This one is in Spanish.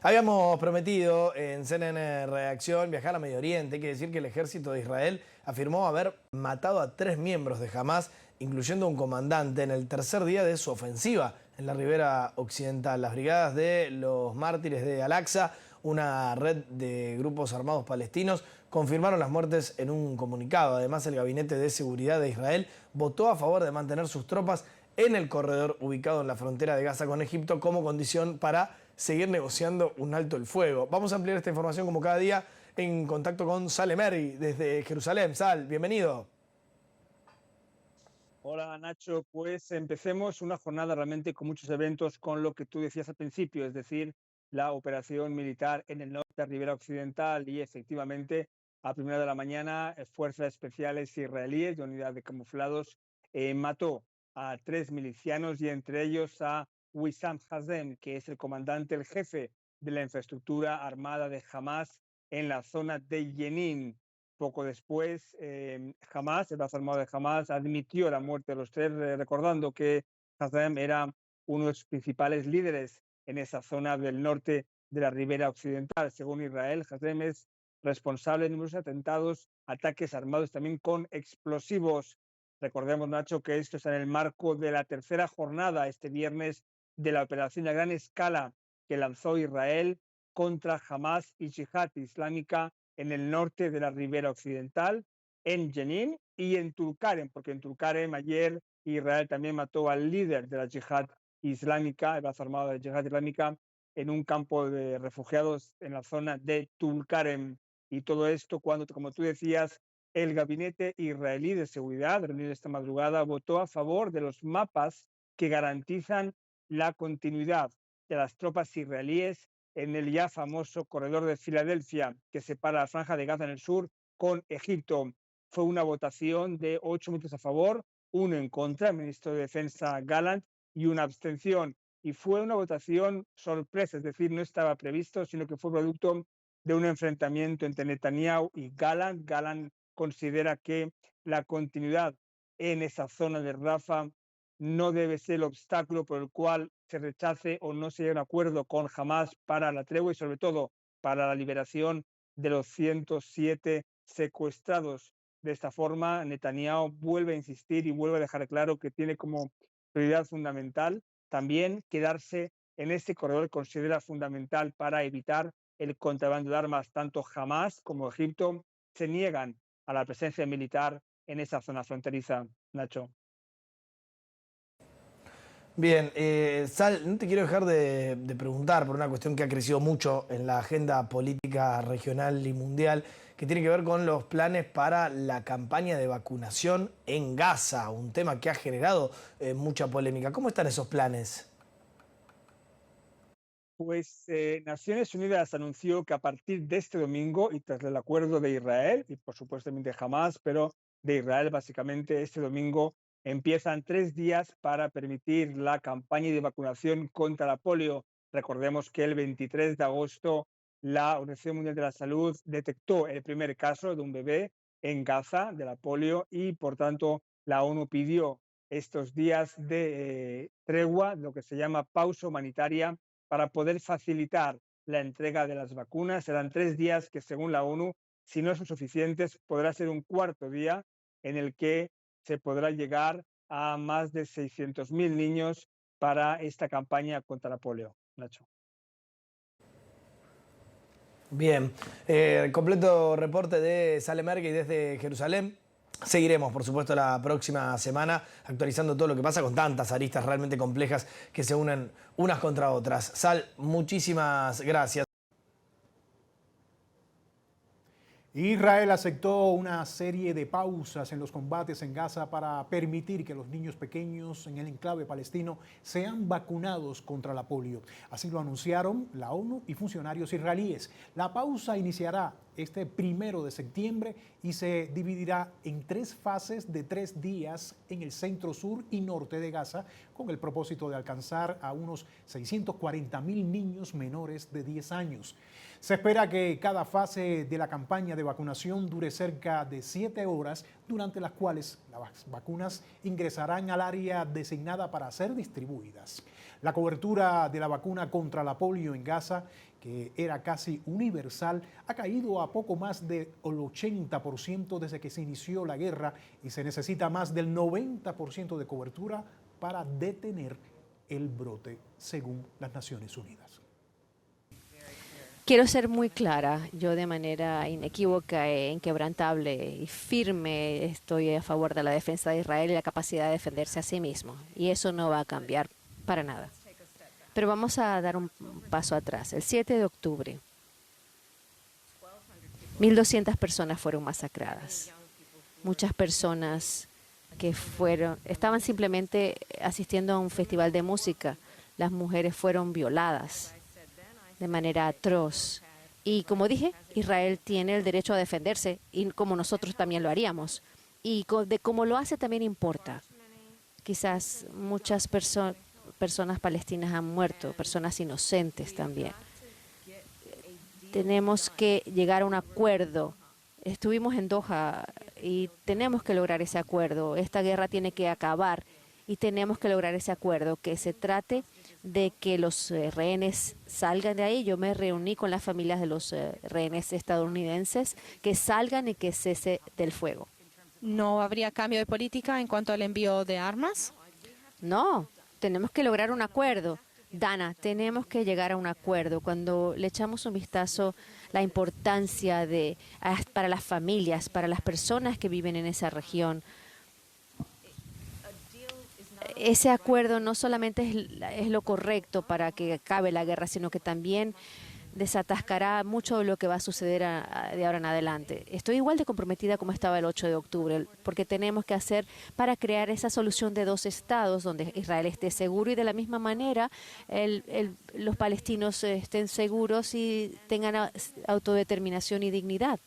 Habíamos prometido en CNN Reacción viajar a Medio Oriente. Hay que decir que el ejército de Israel afirmó haber matado a 3 miembros de Hamás, incluyendo un comandante, en el tercer día de su ofensiva en la ribera occidental. Las brigadas de los mártires de Al-Aqsa, una red de grupos armados palestinos, confirmaron las muertes en un comunicado. Además, el Gabinete de Seguridad de Israel votó a favor de mantener sus tropas en el corredor ubicado en la frontera de Gaza con Egipto como condición para seguir negociando un alto el fuego. Vamos a ampliar esta información como cada día en contacto con Sal Emery desde Jerusalén. Sal, bienvenido. Hola Nacho, pues empecemos una jornada realmente con muchos eventos con lo que tú decías al principio, es decir, la operación militar en el norte de Ribera Occidental y efectivamente a primera de la mañana fuerzas especiales israelíes de unidad de camuflados mató a 3 milicianos y entre ellos a Wissam Hazem, que es el comandante, el jefe de la infraestructura armada de Hamás en la zona de Jenin. Poco después, Hamás, el brazo armado de Hamás, admitió la muerte de los 3, recordando que Hazem era uno de sus principales líderes en esa zona del norte de la ribera occidental. Según Israel, Hazem es responsable de numerosos atentados, ataques armados también con explosivos. Recordemos, Nacho, que esto está en el marco de la tercera jornada este viernes de la operación a gran escala que lanzó Israel contra Hamás y Yihad Islámica en el norte de la ribera occidental, en Jenin y en Tulkarem, porque en Tulkarem ayer Israel también mató al líder de la Yihad Islámica, el brazo armado de la Yihad Islámica, en un campo de refugiados en la zona de Tulkarem. Y todo esto cuando, como tú decías, el gabinete israelí de seguridad, reunido esta madrugada, votó a favor de los mapas que garantizan la continuidad de las tropas israelíes en el ya famoso corredor de Filadelfia que separa la franja de Gaza en el sur con Egipto. Fue una votación de 8 votos a favor, 1 en contra, el ministro de Defensa Gallant, y una abstención. Y fue una votación sorpresa, es decir, no estaba previsto, sino que fue producto de un enfrentamiento entre Netanyahu y Gallant. Gallant considera que la continuidad en esa zona de Rafah no debe ser el obstáculo por el cual se rechace o no se llegue a un acuerdo con Hamás para la tregua y sobre todo para la liberación de los 107 secuestrados. De esta forma, Netanyahu vuelve a insistir y vuelve a dejar claro que tiene como prioridad fundamental también quedarse en este corredor que considera fundamental para evitar el contrabando de armas. Tanto Hamás como Egipto se niegan a la presencia militar en esa zona fronteriza, Nacho. Bien, Sal, no te quiero dejar de preguntar por una cuestión que ha crecido mucho en la agenda política regional y mundial, que tiene que ver con los planes para la campaña de vacunación en Gaza, un tema que ha generado mucha polémica. ¿Cómo están esos planes? Pues Naciones Unidas anunció que a partir de este domingo, y tras el acuerdo de Israel, y por supuesto también de Hamas, pero de Israel básicamente, este domingo empiezan 3 días para permitir la campaña de vacunación contra la polio. Recordemos que el 23 de agosto la Organización Mundial de la Salud detectó el primer caso de un bebé en Gaza de la polio y por tanto la ONU pidió estos días de tregua, lo que se llama pausa humanitaria, para poder facilitar la entrega de las vacunas. Serán 3 días que, según la ONU, si no son suficientes, podrá ser un cuarto día en el que se podrá llegar a más de 600.000 niños para esta campaña contra la polio. Nacho. Bien, completo reporte de Sale Mergui desde Jerusalén. Seguiremos, por supuesto, la próxima semana actualizando todo lo que pasa con tantas aristas realmente complejas que se unen unas contra otras. Sal, muchísimas gracias. Israel aceptó una serie de pausas en los combates en Gaza para permitir que los niños pequeños en el enclave palestino sean vacunados contra la polio. Así lo anunciaron la ONU y funcionarios israelíes. La pausa iniciará este 1 de septiembre y se dividirá en 3 fases de 3 días en el centro, sur y norte de Gaza, con el propósito de alcanzar a unos 640.000 niños menores de 10 años. Se espera que cada fase de la campaña de vacunación dure cerca de 7 horas, durante las cuales las vacunas ingresarán al área designada para ser distribuidas. La cobertura de la vacuna contra la polio en Gaza, que era casi universal, ha caído a poco más del 80% desde que se inició la guerra y se necesita más del 90% de cobertura para detener el brote, según las Naciones Unidas. Quiero ser muy clara, yo de manera inequívoca, inquebrantable y firme estoy a favor de la defensa de Israel y la capacidad de defenderse a sí mismo. Y eso no va a cambiar para nada. Pero vamos a dar un paso atrás. El 7 de octubre, 1.200 personas fueron masacradas. Muchas personas que estaban simplemente asistiendo a un festival de música. Las mujeres fueron violadas de manera atroz. Y como dije, Israel tiene el derecho a defenderse, y como nosotros también lo haríamos. Y de cómo lo hace también importa. Quizás muchas personas palestinas han muerto, personas inocentes también. Tenemos que llegar a un acuerdo. Estuvimos en Doha y tenemos que lograr ese acuerdo. Esta guerra tiene que acabar y tenemos que lograr ese acuerdo, que se trate de que los rehenes salgan de ahí. Yo me reuní con las familias de los rehenes estadounidenses, que salgan y que cese del fuego. ¿No habría cambio de política en cuanto al envío de armas? No, tenemos que lograr un acuerdo. Dana, tenemos que llegar a un acuerdo. Cuando le echamos un vistazo, la importancia para las familias, para las personas que viven en esa región, ese acuerdo no solamente es lo correcto para que acabe la guerra, sino que también desatascará mucho de lo que va a suceder de ahora en adelante. Estoy igual de comprometida como estaba el 8 de octubre, porque tenemos que hacer para crear esa solución de 2 estados donde Israel esté seguro y de la misma manera los palestinos estén seguros y tengan autodeterminación y dignidad.